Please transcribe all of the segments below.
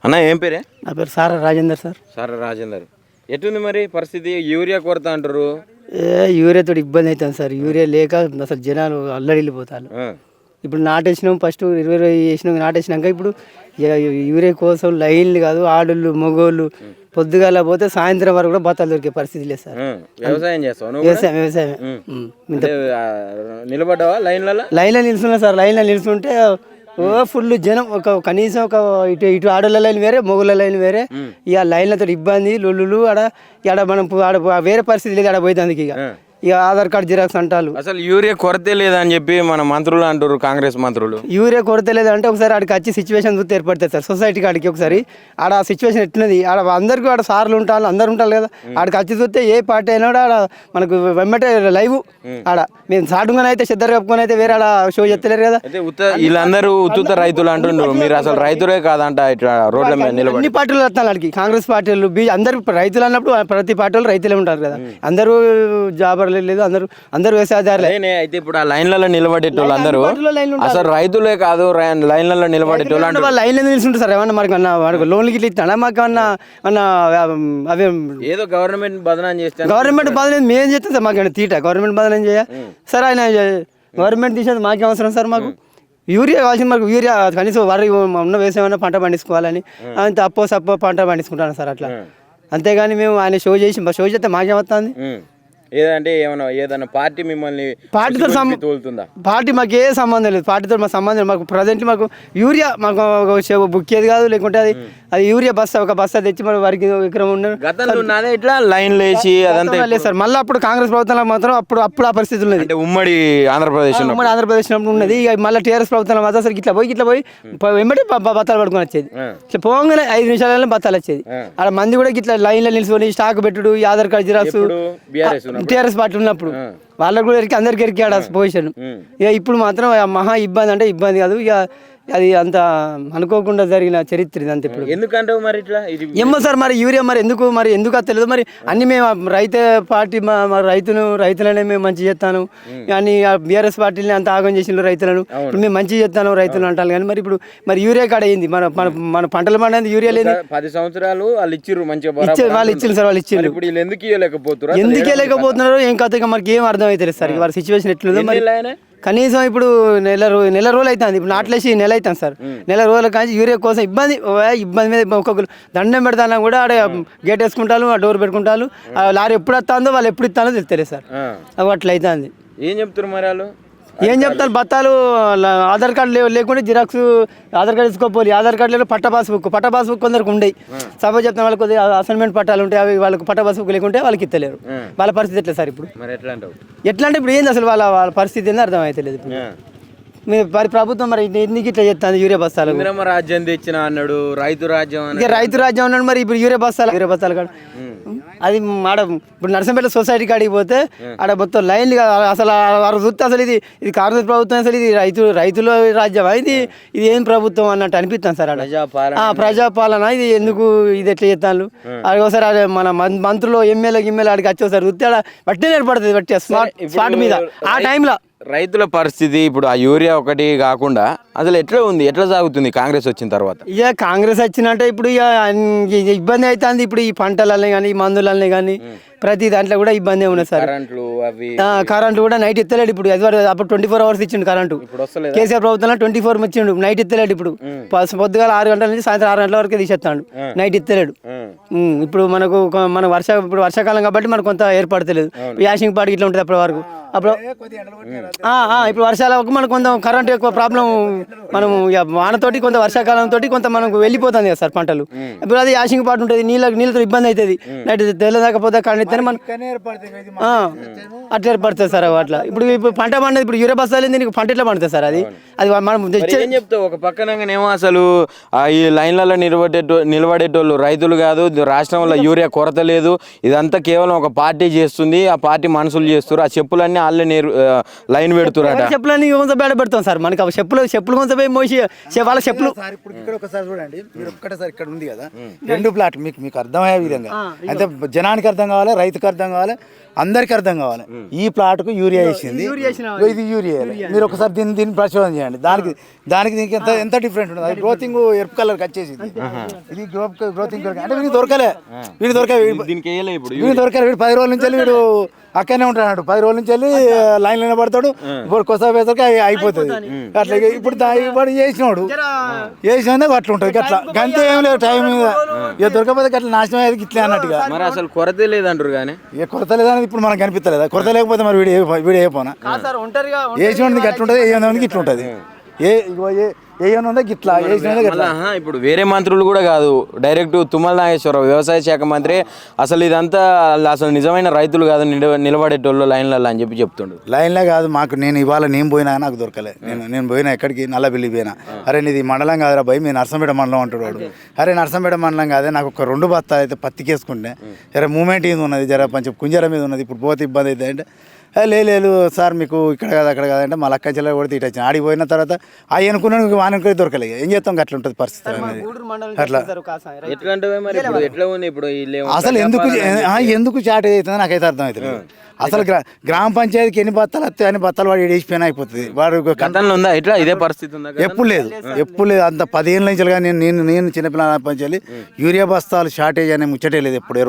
అన్న ఏం పేరే? నా పేరు సారా రాజేందర్ సార్. సారా రాజేందర్. ఎటుంది మరి పరిస్థితి? యూరియా కొరత అంటారు. యూరియాతో ఇబ్బంది అవుతుంది సార్. యూరియా లేక అసలు జనాలు అల్లడిల్లిపోతారు. ఇప్పుడు నాటేసినాం, ఫస్ట్ 20 వేసినాం, నాటేసినాక ఇప్పుడు యూరియా కోసం లైన్లు కాదు, ఆడోళ్ళు మగోళ్ళు పొద్దుగాల పోతే సాయంత్రం వరకు కూడా బత్తాలు దొరికే పరిస్థితి లేదు సార్. వ్యవసాయం చేస్తావు? వ్యవసాయం నిలబడ్డావా లైన్లో నిలుస్తున్నా సార్. లైన్లో నిలుస్తుంటే ఫుల్ జనం, కనీసం ఇటు ఆడోళ్ళ లైన్ వేరే, మొగుళ్ళ లైన్ వేరే. ఇక లైన్లతో ఇబ్బంది, లొల్లులు. ఆడ మనం వేరే పరిస్థితి లేదు. ఆడ పోయేందుకు ఇక ఆధార్ కార్డు జిరాక్స్ అంటారు. అసలు యూరియా కొరతే లేదని చెప్పి మన మంత్రులు అంటారు, కాంగ్రెస్ మంత్రులు. యూరియా కొరత లేదంటే ఒకసారి ఆడికి వచ్చి సిచ్యువేషన్ చూస్తే ఏర్పడుతుంది సార్. సొసైటీ కాడికి ఒకసారి ఆడ సిచ్యువేషన్ ఎట్లున్నది, ఆడ అందరికీ ఆడ సార్లు ఉంటారు, అందరు ఉంటారు కదా. ఆడికి వచ్చి చూస్తే ఏ పార్టీ అయినా కూడా ఆడ మనకు వెంబటే లైవ్. ఆడ మేము సాటుగానే అయితే సిద్ధరు కప్పుకొని అయితే వేరే ఆడ షో చెప్తలేరు కదా. వీళ్ళందరూ ఉత్తుత రైతులు అంటుండ్రు, మీరు అసలు రైతులే కాదంట. ఇట్లా రోడ్ల మీద నిలబడి అన్ని పార్టీలు వస్తాను ఆడికి. కాంగ్రెస్ పార్టీలు అందరు రైతులు అన్నప్పుడు ప్రతి పార్టీలు రైతులే ఉంటారు కదా. అందరూ జాబర్ లేదు, అందరూ వ్యవసాయదారులే. అయితే ఇప్పుడు ఆ లైన్లలో నిలబడేటోళ్ళు అందరూ అసలు రైతులే కాదు, లైన్లలో నిలబడేటోళ్ళు లైన్లో నిలుస్తుంటారు సార్. ఏమన్నా మనకు లోన్లకి ఇట్లా ఇస్తాడా? మాకు అన్నా అవే ఏదో గవర్నమెంట్ బదనాం చేస్తే, గవర్నమెంట్ బదనం మేము చేస్తాం సార్. మాకు తీట గవర్నమెంట్ బదనం చేయ సార్. ఆయన గవర్నమెంట్ తీసేది మాకేం అవసరం సార్. మాకు యూరియా కావాల్సింది. మాకు యూరియా కనీసం వరి ఉన్న వేసేమన్నా పంట పండించుకోవాలని, అంత అప్పో పంట పండించుకుంటాను సార్ అట్లా. అంతేగాని మేము ఆయన షో చేస్తే మాకేమవుతుంది? ఏదంటే ఏదన్నా పార్టీ మిమ్మల్ని పార్టీతో పార్టీ మాకు ఏ సంబంధం లేదు. పార్టీతో మాకు సంబంధం లేదు. మాకు ప్రజెంట్ మాకు యూరియా మాకు బుక్కేది కాదు. లేకుంటే అది యూరియా ఒక బస్తా తెచ్చి మన వారికి విక్రమం ఉండదు ఇట్లా లైన్లు వేసి అదంతా లేదు సార్. మళ్ళీ అప్పుడు కాంగ్రెస్ ప్రభుత్వంలో మాత్రం అప్పుడు ఆ పరిస్థితి ఉన్నది. ఉమ్మడి ఆంధ్రప్రదేశ్ ఉన్నది. ఇక మళ్ళీ టీఆర్ఎస్ ప్రభుత్వంలో మాత్రం సరికి ఇట్లా పోయి వెంబడి బత్తాలు పడుకొని వచ్చేది. ఇట్లా పోగానే 5 నిమిషాలలో బత్తాలు వచ్చేది. అక్కడ మంది కూడా ఇట్లా లైన్లో నిలిచుకొని స్టాక్ పెట్టుడు, ఈ Aadhaar card xerox TRS party ఉన్నప్పుడు వాళ్ళకు కూడా అందరికి ఎరికాడు పొజిషన్. ఇక ఇప్పుడు మాత్రం మహా ఇబ్బంది, అంటే ఇబ్బంది కాదు. ఇక అది అంత అనుకోకుండా జరిగిన చరిత్ర ఇది అంతే. ఇప్పుడు ఎందుకంటే మరి ఇట్లా ఏమో సార్, మరి యూరియా మరి ఎందుకు తెలియదు. మరి అన్ని మేము రైతే పార్టీ రైతులనే మేము మంచి చేస్తాను కానీ బీఆర్ఎస్ పార్టీని అంత ఆగం చేసిన రైతులను ఇప్పుడు మేము మంచి చేస్తాను రైతులు అంటారు. కానీ మరి ఇప్పుడు మరి కాడ అయింది మన పంటలు పండేది యూరియా లేదు. 10 సంవత్సరాలు వాళ్ళు ఇచ్చారు, మంచిగా వాళ్ళు ఇచ్చారు సార్. వాళ్ళు ఇచ్చారు. ఇప్పుడు ఎందుకు ఇవ్వలేకపోతున్నారు ఏం కథ మనకి ఏం అర్థం అవుతుంది సార్. వారి సిచ్యువేషన్ ఎట్లుందో మరి. కనీసం ఇప్పుడు నెల రోజులు అవుతుంది. ఇప్పుడు నాట్లేసి నెల అవుతుంది సార్. నెల రోజుల కానీ యూరియా కోసం ఇబ్బంది మీద ఒక్కొక్కరు దండం పెడతానా కూడా ఆడ గేట్ వేసుకుంటారు, ఆ డోర్ పెట్టుకుంటారు. లారీ ఎప్పుడు వస్తుందో వాళ్ళు ఎప్పుడు ఇస్తానో తెలుస్తలేదు సార్. అట్లా అవుతుంది. ఏం చెప్తారు మరి వాళ్ళు? ఏం చెప్తారు? బత్తాలు ఆధార్ కార్డు లేకుంటే జిరాక్స్ ఆధార్ కార్డు తీసుకోపోయి, ఆధార్ కార్డు లేదు పట్ట పాస్బుక్ కొందరికి ఉండేవి. సపోజ్ చెప్తాను వాళ్ళకి కొద్దిగా అసైన్మెంట్ పట్టాలు ఉంటాయి, అవి వాళ్ళకి పట్ట పాస్బుక్ లేకుంటే వాళ్ళకి ఇస్తలేరు. వాళ్ళ పరిస్థితి ఎట్లా సార్ ఇప్పుడు? ఎట్లా అంటే ఇప్పుడు ఏంది అసలు వాళ్ళ పరిస్థితి ఏందో అర్థం అవుతలేదు. ఇప్పుడు ప్రభుత్వం మరి ఎందుకు ఇట్లా చేస్తుంది? యూరియా బస్తాలు రాజ్యం తెచ్చిన అన్నాడు, రైతు రాజ్యం అన్నాడు. మరి ఇప్పుడు యూరియా బస్తాలు కాదు అది ఆడ. ఇప్పుడు నర్సంపేట సొసైటీ కాడికి పోతే ఆడ మొత్తం లైన్లు అసలు చూస్తే అసలు ఇది కాంగ్రెస్ ప్రభుత్వం, అసలు ఇది రైతుల రాజ్యమా, ఇది ఏం ప్రభుత్వం అన్నట్టు అనిపిస్తాను సార్. ఆడ ప్రజాపాలన ఇది ఎందుకు ఇది ఎట్లా చేస్తాను? ఒకసారి మన మంత్రులు ఎమ్మెల్యే ఆడికి వచ్చి ఒకసారి చూస్తే ఆడ బట్టే ఏర్పడుతుంది, బట్టి స్పాట్ మీద ఆ టైంలో. రైతుల పరిస్థితి ఇప్పుడు ఆ యూరియా ఒకటి కాకుండా అసలు ఎట్లా సాగుతుంది కాంగ్రెస్ వచ్చిన తర్వాత? ఇక కాంగ్రెస్ వచ్చినట్టే ఇప్పుడు ఇక ఇబ్బంది అవుతుంది. ఇప్పుడు ఈ పంటలనే కానీ ఈ మందులనే కానీ ప్రతి దాంట్లో కూడా ఇబ్బంది ఉన్నది సార్. కరెంటు కూడా నైట్ ఎత్తలేడు. ఇప్పుడు అప్పుడు 24 hours ఇచ్చిండు కరెంటు. కేసీఆర్ ప్రభుత్వంలో 24 ఇచ్చిండు, నైట్ ఎత్తలేడు. ఇప్పుడు పొద్దుగాల 6 గంటల నుంచి సాయంత్రం 6 గంటల వరకు తీసేస్తాడు, నైట్ ఎత్తలేడు. ఇప్పుడు మన వర్షాకాలం కాబట్టి మనకు కొంత ఏర్పడతలేదు. యాసింగ్ పాటికి ఇట్లా ఉంటుంది అప్పటి వరకు. ఇప్పుడు వర్షాలకు మనకు కొంత కరెంట్ ఎక్కువ ప్రాబ్లం. మనం వానతోటి కొంత వర్షాకాలంతో కొంత మనకు వెళ్ళిపోతుంది కదా సార్ పంటలు. ఇప్పుడు అది యాసింగ్ పాటు ఉంటుంది, నీళ్ళతో ఇబ్బంది అవుతుంది. నైట్ తెల్లదాకపోతే కరెంట్ అట్లా ఏర్పడుతుంది సార్ అట్లా. ఇప్పుడు పంట పండేది ఇప్పుడు యూరియా బస్తాలు దీనికి పంట ఎట్లా పండుతుంది సార్? అది మనం చెప్తావు ఒక పక్కనేమో అసలు ఈ లైన్లలో నిలబడేటోళ్ళు రైతులు కాదు, లేదు, రాష్ట్రంలో యూరియా కొరత లేదు, ఇదంతా కేవలం ఒక పార్టీ చేస్తుంది, ఆ పార్టీ మనుషులు చేస్తారు, ఆ చెప్పులన్నీ వాళ్ళే లైన్ పెడుతురట. చెప్పులన్నీ కొంచెం బయట పెడతాం సార్, మనకి అవి చెప్పులు కొంచెం పోయి మోసి వాళ్ళ చెప్పులు. సార్ ఇప్పుడు ఇక్కడ ఒకసారి చూడండి, మీరు ఒక్కటేసారి ఇక్కడ ఉంది కదా 2 ప్లాట్, మీకు అర్థమయ్యే విధంగా అయితే జనానికి అర్థం కావాలి, రైతుకు అర్థం కావాలి, అందరికి అర్థం కావాలి. ఈ ప్లాట్కు యూరియా వేసింది, ఇది యూరియా. మీరు ఒకసారి దీన్ని పరిశోధన చేయండి, దానికి దీనికి ఎంత డిఫరెంట్ ఉంటుంది. అది గ్రోతింగ్ ఎరుపు కలర్కి వచ్చేసింది, ఇది గ్రోతింగ్ అంటే వీడికి దొరకలే, వీడు దొరకలే, వీడు 10 రోజుల నుంచి వీడు అక్కడనే ఉంటాడు, 10 రోజుల నుంచి వెళ్ళి లైన్ లైన్ పడతాడు, ఇప్పుడు కొత్త వేసరికి అయిపోతుంది. అట్లా ఇప్పుడు చేసినా అట్లా ఉంటుంది, అట్లా గంతే ఏం లేదు టైం మీద. ఇక దొరకపోతే అట్లా నాశనం అయ్యేది ఇట్లా అన్నట్టుగా. మరి అసలు కొరత లేదంటారు కానీ ఇక కొరత లేదనేది ఇప్పుడు మనకు కనిపిస్తలేదా? కొరత లేకపోతే మరి వీడు ఏ పోనా వేసినోడికి అట్లా ఉంటుంది, ఏ ఇట్లా ఉంటుంది, గిట్లా వేసిన. ఇప్పుడు వేరే మంత్రులు కూడా కాదు, డైరెక్ట్ తుమ్మల నాగేశ్వరరావు వ్యవసాయ శాఖ మంత్రి అసలు ఇదంతా అసలు నిజమైన రైతులు కాదు, నిలబడేటోళ్ళు లైన్లలో అని చెప్తుండు. లైన్లో కాదు, నేను ఇవాళ నేను పోయినా నాకు దొరకలే. నేను పోయినా ఎక్కడికి, నల్లబిల్లి పోయినా. అరే నీది మండలం కాదురా భయ్, మీ నర్సంపేట మండలం అంటాడు వాడు. అరే నర్సంపేట మండలం కాదే, నాకు ఒక 2 బత్తాలు అయితే పత్తికేసుకుంటే జర మూమెంట్ ఇది ఉన్నది, జర కొంచెం కుంజర మీద ఉన్నది, ఇప్పుడు పోతే ఇబ్బంది అవుతుంది అంటే లేదు సార్ మీకు ఇక్కడ కాదు అక్కడ కాదంటే మా లక్క చెల్లెలు కొడితే ఇటు వచ్చిన ఆడిపోయిన తర్వాత అవి అనుకున్నాను వానకి దొరకలేదు. ఏం చేస్తాం, అట్లా ఉంటుంది పరిస్థితి అనేది. అట్లా అసలు ఎందుకు చాట్ అవుతుందో నాకైతే అర్థం అవుతుంది. అసలు గ్రామ పంచాయతీకి ఎన్ని బత్తాలు వస్తాయి అని బత్తాలు వాడు వేసిపోయినా అయిపోతుంది. వాడు ఉందా ఇట్లా ఇదే పరిస్థితి ఉందా? ఎప్పుడు లేదు అంత 10 ఏళ్ళ నుంచి నేను చిన్నపిల్లల పంచాలి యూరియా బస్తాలు షార్టేజ్ అనే ముచ్చటే లేదు ఎప్పుడు.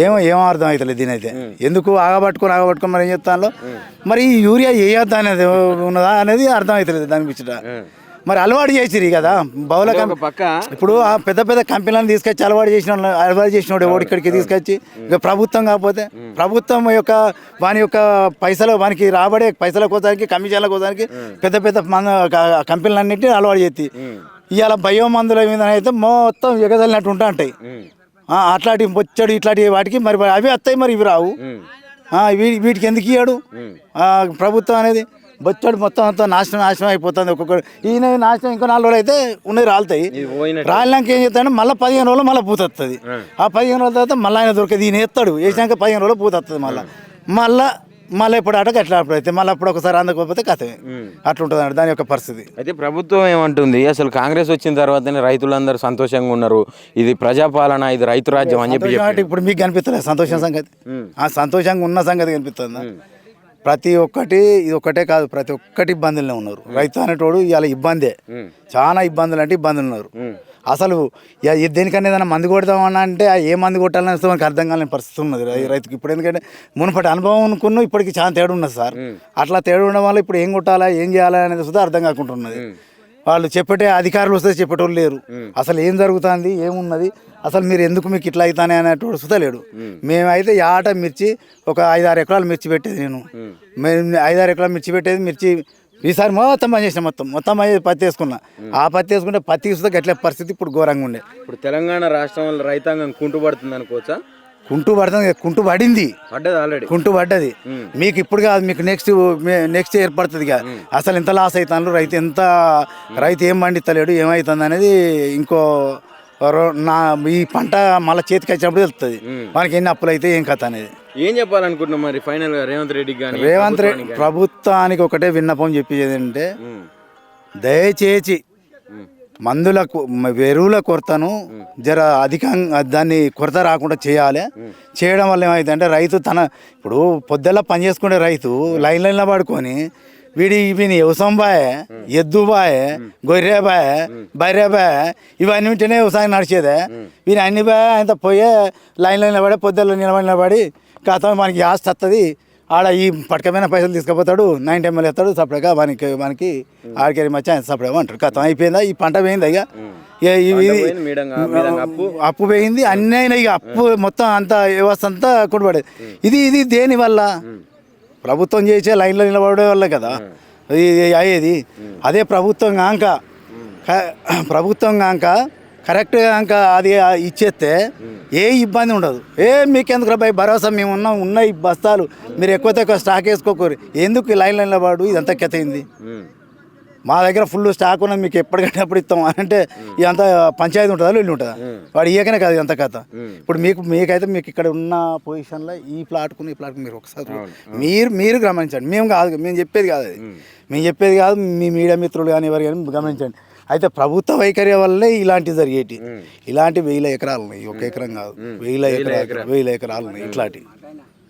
ఏమో అర్థం అవుతలేదు దీనైతే. ఎందుకు ఆగబట్టుకొని మరి ఏం చెప్తాను, మరి ఈ యూరియా వేయొద్దా అనేది ఉన్నదా అనేది అర్థం అవుతలేదు దాని ముచ్చట. మరి అలవాటు చేసిరు కదా బహుళ ఇప్పుడు ఆ పెద్ద కంపెనీలను తీసుకొచ్చి అలవాటు చేసినోడు ఎవడు ఇక్కడికి తీసుకొచ్చి, ఇక ప్రభుత్వం కాకపోతే ప్రభుత్వం వాని యొక్క వానికి రాబడే పైసల కోసానికి కమిషన్ల కోసానికి పెద్ద కంపెనీలన్నింటినీ అలవాటు చేసి ఇవాళ బయో మందుల మీద అయితే మొత్తం ఎగదలినట్టు ఉంటాయి. అట్లాంటి బొచ్చడు ఇట్లాంటి వాటికి మరి అవి వస్తాయి, మరి ఇవి రావు. వీటికి ఎందుకు ఇయ్యాడు ప్రభుత్వం అనేది? బొచ్చడు మొత్తం అంతా నాశనం అయిపోతుంది. ఒక్కొక్కరు ఈయన నాశనం ఇంకో 4 రోజులు అయితే ఉన్నాయి, రాలుతాయి. రాలినాక ఏం చేస్తాడు, మళ్ళీ 15 రోజులు మళ్ళీ పూత వస్తుంది. ఆ 15 రోజుల తర్వాత మళ్ళీ ఆయన దొరకదు, ఈయన ఎత్తాడు, వేసినాక 15 రోజులు పూత వస్తుంది. మళ్ళీ ఎప్పుడు ఆటకు అట్లా అప్పుడైతే మళ్ళీ అప్పుడు ఒకసారి అందకపోతే కథమే. అట్లా ఉంటుంది అండి దాని యొక్క పరిస్థితి. అయితే ప్రభుత్వం ఏమంటుంది, అసలు కాంగ్రెస్ వచ్చిన తర్వాతనే రైతులందరూ సంతోషంగా ఉన్నారు, ఇది ప్రజాపాలన, ఇది రైతు రాజ్యం అని చెప్పి. ఇప్పుడు మీకు కనిపిస్తలేదు సంతోషం సంగతి? ఆ సంతోషంగా ఉన్న సంగతి కనిపిస్తుందా? ప్రతి ఒక్కటి ఇది ఒక్కటే కాదు, ప్రతి ఒక్కటి ఇబ్బందులనే ఉన్నారు. రైతు అనేటోడు ఇవాళ ఇబ్బందే, చాలా ఇబ్బందులు అంటే ఇబ్బందులు ఉన్నారు. అసలు దేనికన్నా ఏదైనా మందు కొడతామన్నా అంటే ఏ మందు కొట్టాలని వస్తే మనకు అర్థం కాలేని పరిస్థితి ఉన్నది రైతుకి ఇప్పుడు. ఎందుకంటే మునుపటి అనుభవం అనుకున్న ఇప్పటికి చాలా తేడా ఉన్నది సార్. అట్లా తేడా ఉండడం వల్ల ఇప్పుడు ఏం కొట్టాలా ఏం చేయాలా అనేది సుధా అర్థం కాకుంటున్నది. వాళ్ళు చెప్పే అధికారులు వస్తే చెప్పేటోళ్ళు లేరు. అసలు ఏం జరుగుతుంది ఏమున్నది, అసలు మీరు ఎందుకు మీకు ఇట్లా అవుతానే అనేటోడు సుధా లేడు. మేమైతే ఆట మిర్చి ఒక 5-6 ఎకరాలు మిర్చి పెట్టేది, మేము 5-6 ఎకరాలు మిర్చి పెట్టేది. మిర్చి ఈసారి మొత్తం పని చేసిన మొత్తం పత్తి వేసుకున్నా. ఆ పత్తి వేసుకుంటే పత్తి చూస్తే గట్ల పరిస్థితి ఇప్పుడు ఘోరంగా ఉండే. ఇప్పుడు తెలంగాణ రాష్ట్రంలో రైతాంగం కుంటుపడుతుంది అనుకోవచ్చా? కుంటు పడింది, కుంటు పడ్డది. మీకు ఇప్పుడు కాదు, మీకు నెక్స్ట్ ఏర్పడుతుంది కదా. అసలు ఎంత లాస్ అవుతాను రైతు ఏం పండిస్తలేడు, ఏమవుతుంది అనేది ఇంకో ఈ పంట మళ్ళీ చేతికి వచ్చినప్పుడు తెలుస్తుంది మనకి ఎన్ని అప్పులు అయితే ఏం కథ అనేది. ఏం చెప్పాలనుకుంటున్నాం మరి ఫైనల్ గా రేవంత్ రెడ్డి ప్రభుత్వానికి ఒకటే విన్నపం చెప్పేది ఏంటంటే, దయచేసి మందులకు ఎరువుల కొరతను జర అధికంగా దాన్ని కొరత రాకుండా చేయడం వల్ల ఏమైంది అంటే, రైతు ఇప్పుడు పొద్దులా పని చేసుకునే రైతు లైన్లో పడుకొని వీని వ్యవసాయం బాయే, ఎద్దు బాయే, గొర్రె బాయే, బర్రె బాయే, ఇవన్నీ ఉంటేనే వ్యవసాయం నడిచేదే. వీని అన్ని బాయే అంత పోయే లైన్లో నిలబడి పొద్దుల్లో నిలబడి కాస్త మనకి ఆస్తి వస్తుంది. ఆడ ఈ పట్టకమైన పైసలు తీసుకుపోతాడు, 90 ఎంఎల్ ఎత్తాడు, సపరేట్గా మనకి ఆడికేరి మచ్చ సపరేట్గా అంటాడు. కథం అయిపోయిందా, ఈ పంట పోయింది. అప్పు పోయింది, అన్నీ అయినా ఇక అప్పు మొత్తం అంతా వ్యవస్థ అంతా కొట్టుబడేది. ఇది దేనివల్ల? ప్రభుత్వం చేసే లైన్లో నిలబడే వల్ల కదా అయ్యేది. అదే ప్రభుత్వం కాక కరెక్ట్గా అది ఇచ్చేస్తే ఏ ఇబ్బంది ఉండదు. మీకెందుకు రా భరోసా, మేము ఉన్నాయి బస్తాలు, మీరు ఎక్కువ స్టాక్ వేసుకోకూరు, ఎందుకు లైన్లో నిలబడు, ఇదంతా కెతయింది. మా దగ్గర ఫుల్ స్టాక్ ఉన్నది మీకు ఎప్పటికంటే అప్పుడు ఇస్తాం అని అంటే ఇదంతా పంచాయతీ ఉంటుందా ఇల్లు ఉంటుందా వాడు ఇయ్యకనే కాదు అంత కథ. ఇప్పుడు మీకైతే మీకు ఇక్కడ ఉన్న పొజిషన్లో ఈ ప్లాట్కు మీరు ఒకసారి మీరు గమనించండి. మేము చెప్పేది కాదు అది, మేము చెప్పేది కాదు. మీ మీడియా మిత్రులు కానీ ఎవరు కానీ గమనించండి. అయితే ప్రభుత్వ వైఖరి వల్లే ఇలాంటివి జరిగేటి. ఇలాంటి 1000 ఎకరాలు ఉన్నాయి, 1 ఎకరం కాదు, 1000 ఎకరాలు ఉన్నాయి ఇట్లాంటి.